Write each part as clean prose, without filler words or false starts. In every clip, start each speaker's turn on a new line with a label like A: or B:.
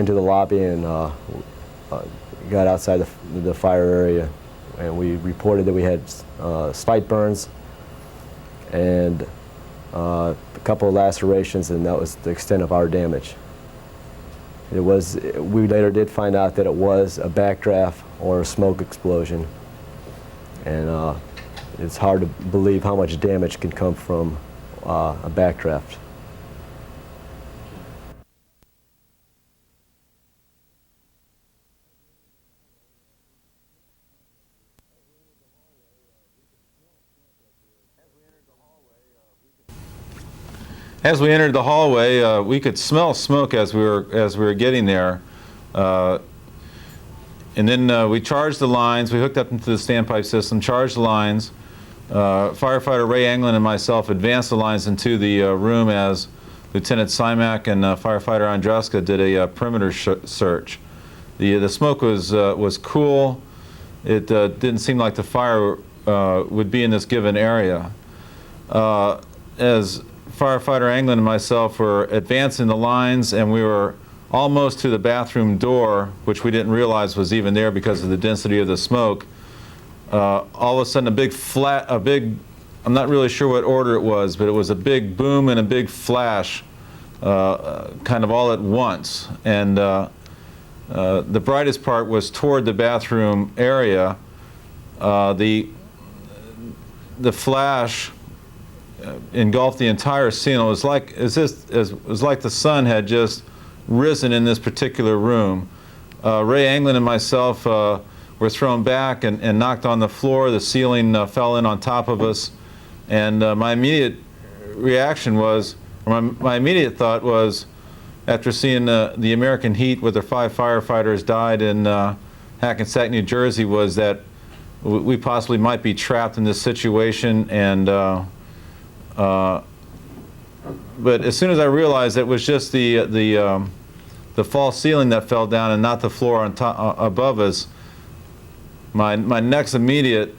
A: into the lobby and got outside the fire area, and we reported that we had slight burns and a couple of lacerations, and that was the extent of our damage. We later did find out that it was a backdraft or a smoke explosion, and it's hard to believe how much damage can come from a backdraft.
B: As we entered the hallway, we could smell smoke as we were getting there, and then we charged the lines. We hooked up into the standpipe system, charged the lines. Firefighter Ray Anglin and myself advanced the lines into the room as Lieutenant Simac and Firefighter Ondrejicka did a perimeter search. The smoke was cool. It didn't seem like the fire would be in this given area. As Firefighter Anglin and myself were advancing the lines, and we were almost to the bathroom door, which we didn't realize was even there because of the density of the smoke. All of a sudden, I'm not really sure what order it was, but it was a big boom and a big flash, kind of all at once. And the brightest part was toward the bathroom area. The flash engulfed the entire scene. It was like the sun had just risen in this particular room. Ray Anglin and myself were thrown back and knocked on the floor. The ceiling fell in on top of us, and my immediate reaction was, or my immediate thought was, after seeing the American heat where the 5 firefighters died in Hackensack, New Jersey, was that we possibly might be trapped in this situation. And but as soon as I realized it was just the false ceiling that fell down and not the floor on top, above us, my next immediate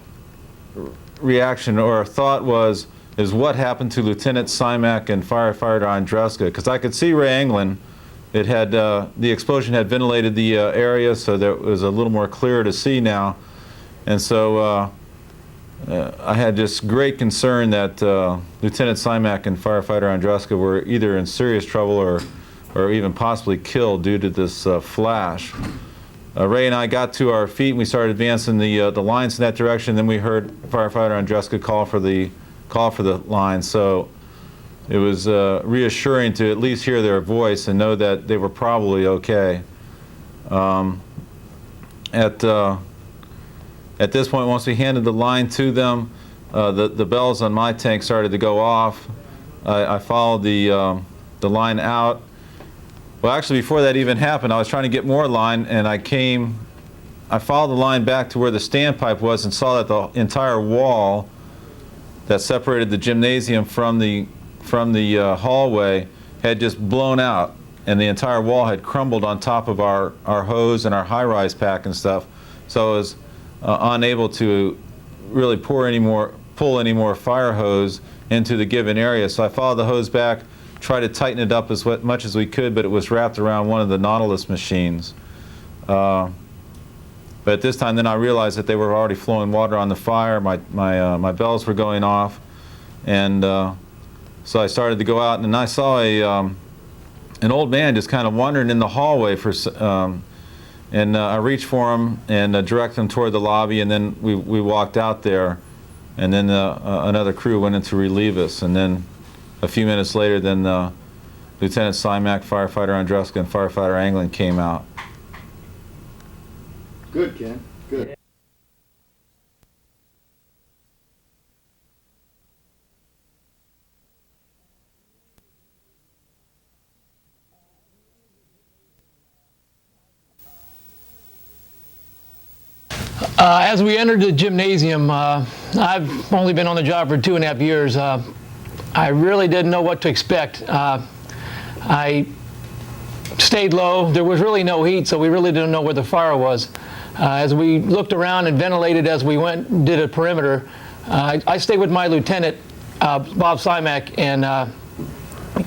B: reaction or thought is what happened to Lieutenant Simac and Firefighter Ondrejicka? Because I could see Ray Anglin. It had the explosion had ventilated the area, so there was a little more clear to see now, and so I had just great concern that Lieutenant Simac and Firefighter Ondrejicka were either in serious trouble or even possibly killed due to this flash. Ray and I got to our feet and we started advancing the lines in that direction. Then we heard Firefighter Ondrejicka call for the line. So it was reassuring to at least hear their voice and know that they were probably okay. At this point, once we handed the line to them, the bells on my tank started to go off. I followed the line out. Well, actually, before that even happened, I was trying to get more line, and I followed the line back to where the standpipe was and saw that the entire wall that separated the gymnasium from the hallway had just blown out, and the entire wall had crumbled on top of our hose and our high-rise pack and stuff. So I was unable to really pull any more fire hose into the given area. So I followed the hose back, tried to tighten it up as much as we could, but it was wrapped around one of the Nautilus machines. But at this time, then I realized that they were already flowing water on the fire. My bells were going off, and so I started to go out, and I saw an old man just kind of wandering in the hallway and I reached for him and directed him toward the lobby, and then we walked out there, and then another crew went in to relieve us, and then a few minutes later, then Lieutenant Simac, Firefighter Ondrejicka, and Firefighter Anglin came out.
C: Good, Ken. Good.
D: As we entered the gymnasium, I've only been on the job for 2.5 years. I really didn't know what to expect. I stayed low. There was really no heat, so we really didn't know where the fire was. As we looked around and ventilated as we went and did a perimeter, I stayed with my lieutenant, Bob Simac, and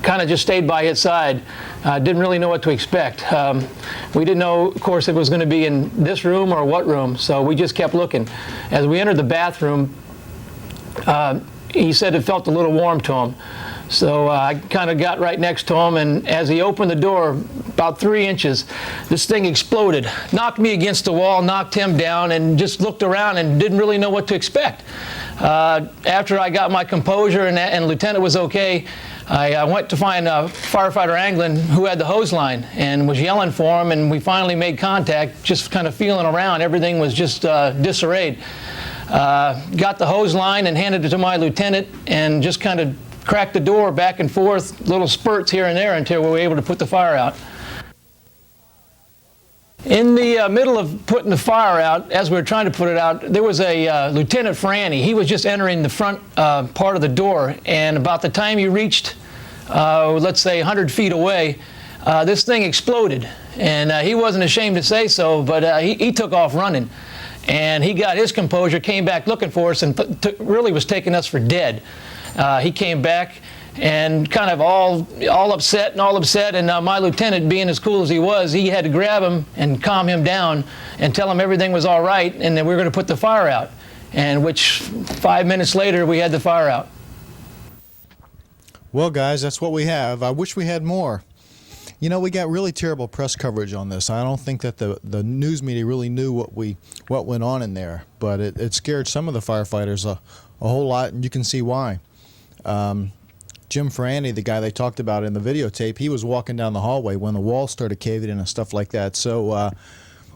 D: kind of just stayed by his side. Didn't really know what to expect. We didn't know, of course, if it was going to be in this room or what room, so we just kept looking. As we entered the bathroom, he said it felt a little warm to him. So I kind of got right next to him, and as he opened the door, about 3 inches, this thing exploded. Knocked me against the wall, knocked him down, and just looked around and didn't really know what to expect. After I got my composure and Lieutenant was okay, I went to find firefighter Anglin, who had the hose line, and was yelling for him, and we finally made contact, just kind of feeling around. Everything was just disarrayed. Got the hose line and handed it to my lieutenant, and just kind of cracked the door back and forth, little spurts here and there until we were able to put the fire out. In the middle of putting the fire out, as we were trying to put it out, there was a Lieutenant Franny. He was just entering the front part of the door, and about the time he reached, let's say 100 feet away, this thing exploded. And he wasn't ashamed to say so, but he took off running. And he got his composure, came back looking for us, and really was taking us for dead. He came back and kind of all upset, and my lieutenant, being as cool as he was, he had to grab him and calm him down and tell him everything was all right and that we were going to put the fire out, and which 5 minutes later we had the fire out.
C: Well, guys, that's what we have. I wish we had more. You know, we got really terrible press coverage on this. I don't think that the news media really knew what went on in there, but it scared some of the firefighters a whole lot, and you can see why. Jim Franny, the guy they talked about in the videotape, he was walking down the hallway when the walls started caving in and stuff like that. So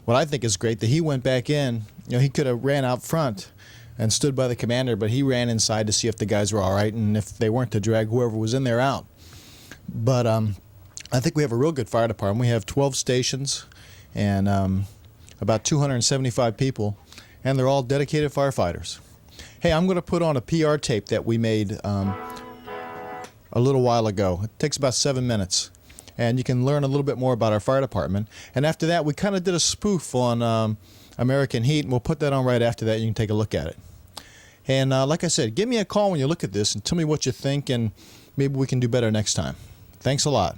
C: what I think is great that he went back in. You know, he could have ran out front and stood by the commander, but he ran inside to see if the guys were all right and if they weren't, to drag whoever was in there out. But I think we have a real good fire department. We have 12 stations and about 275 people, and they're all dedicated firefighters. Hey, I'm going to put on a PR tape that we made a little while ago. It takes about 7 minutes, and you can learn a little bit more about our fire department. And after that, we kind of did a spoof on American Heat, and we'll put that on right after that. You can take a look at it. And like I said, give me a call when you look at this and tell me what you think, and maybe we can do better next time. Thanks a lot.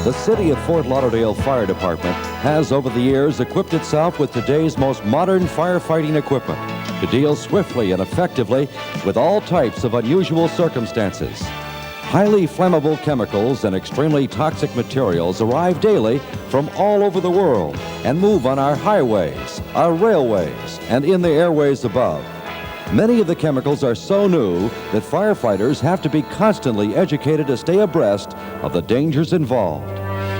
E: The City of Fort Lauderdale Fire Department has over the years equipped itself with today's most modern firefighting equipment to deal swiftly and effectively with all types of unusual circumstances. Highly flammable chemicals and extremely toxic materials arrive daily from all over the world and move on our highways, our railways, and in the airways above. Many of the chemicals are so new that firefighters have to be constantly educated to stay abreast of the dangers involved.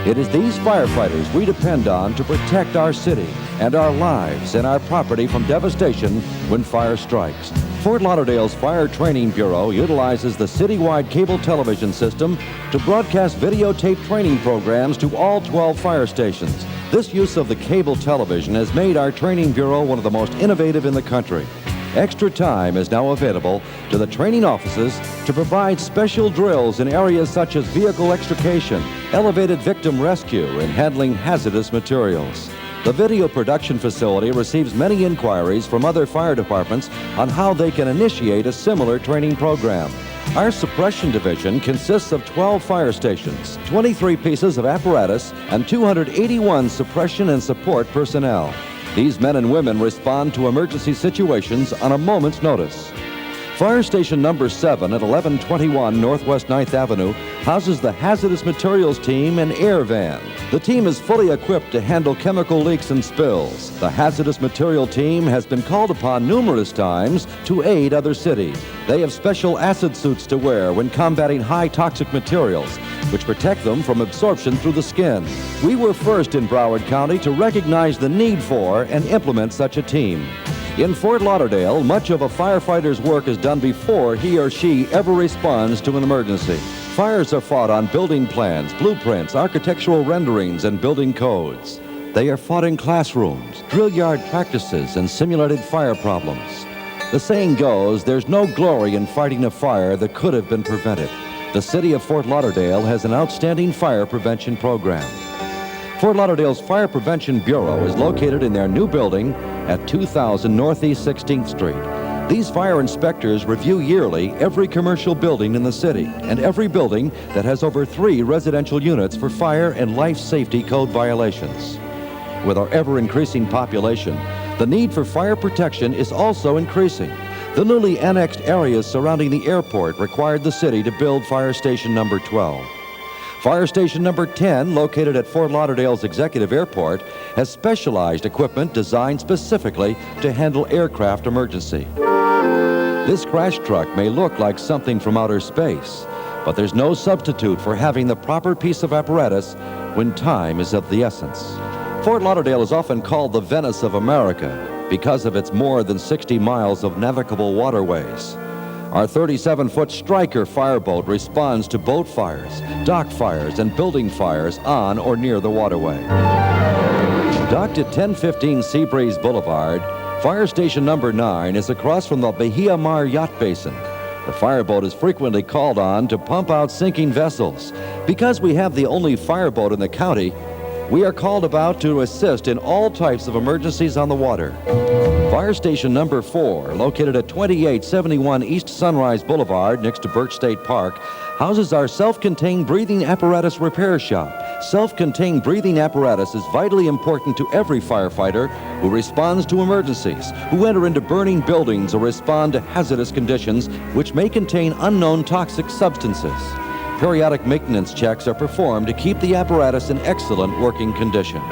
E: It is these firefighters we depend on to protect our city and our lives and our property from devastation when fire strikes. Fort Lauderdale's Fire Training Bureau utilizes the citywide cable television system to broadcast videotape training programs to all 12 fire stations. This use of the cable television has made our training bureau one of the most innovative in the country. Extra time is now available to the training offices to provide special drills in areas such as vehicle extrication, elevated victim rescue, and handling hazardous materials. The video production facility receives many inquiries from other fire departments on how they can initiate a similar training program. Our suppression division consists of 12 fire stations, 23 pieces of apparatus, and 281 suppression and support personnel. These men and women respond to emergency situations on a moment's notice. Fire Station number 7 at 1121 Northwest 9th Avenue houses the Hazardous Materials Team and Air Van. The team is fully equipped to handle chemical leaks and spills. The Hazardous Material Team has been called upon numerous times to aid other cities. They have special acid suits to wear when combating high toxic materials, which protect them from absorption through the skin. We were first in Broward County to recognize the need for and implement such a team. In Fort Lauderdale, much of a firefighter's work is done before he or she ever responds to an emergency. Fires are fought on building plans, blueprints, architectural renderings, and building codes. They are fought in classrooms, drill yard practices, and simulated fire problems. The saying goes, there's no glory in fighting a fire that could have been prevented. The City of Fort Lauderdale has an outstanding fire prevention program. Fort Lauderdale's Fire Prevention Bureau is located in their new building at 2000 Northeast 16th Street. These fire inspectors review yearly every commercial building in the city and every building that has over 3 residential units for fire and life safety code violations. With our ever-increasing population, the need for fire protection is also increasing. The newly annexed areas surrounding the airport required the city to build Fire Station Number 12. Fire Station Number 10, located at Fort Lauderdale's Executive Airport, has specialized equipment designed specifically to handle aircraft emergency. This crash truck may look like something from outer space, but there's no substitute for having the proper piece of apparatus when time is of the essence. Fort Lauderdale is often called the Venice of America because of its more than 60 miles of navigable waterways. Our 37-foot Striker fireboat responds to boat fires, dock fires, and building fires on or near the waterway. Docked at 1015 Seabreeze Boulevard, Fire Station Number 9 is across from the Bahia Mar Yacht Basin. The fireboat is frequently called on to pump out sinking vessels. Because we have the only fireboat in the county, we are called about to assist in all types of emergencies on the water. Fire Station Number 4, located at 2871 East Sunrise Boulevard next to Birch State Park, houses our self-contained breathing apparatus repair shop. Self-contained breathing apparatus is vitally important to every firefighter who responds to emergencies, who enter into burning buildings or respond to hazardous conditions which may contain unknown toxic substances. Periodic maintenance checks are performed to keep the apparatus in excellent working condition.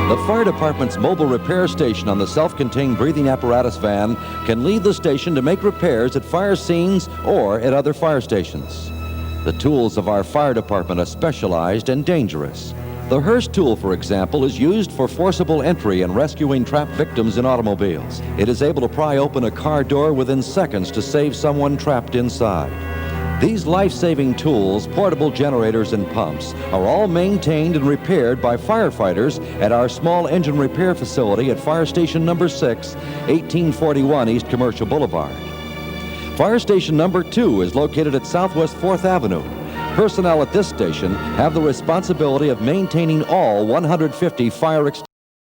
E: The fire department's mobile repair station on the self-contained breathing apparatus van can leave the station to make repairs at fire scenes or at other fire stations. The tools of our fire department are specialized and dangerous. The Hearst tool, for example, is used for forcible entry and rescuing trapped victims in automobiles. It is able to pry open a car door within seconds to save someone trapped inside. These life-saving tools, portable generators, and pumps are all maintained and repaired by firefighters at our small engine repair facility at Fire Station Number 6, 1841 East Commercial Boulevard. Fire Station Number 2 is located at Southwest 4th Avenue. Personnel at this station have the responsibility of maintaining all 150 fire extinguishers.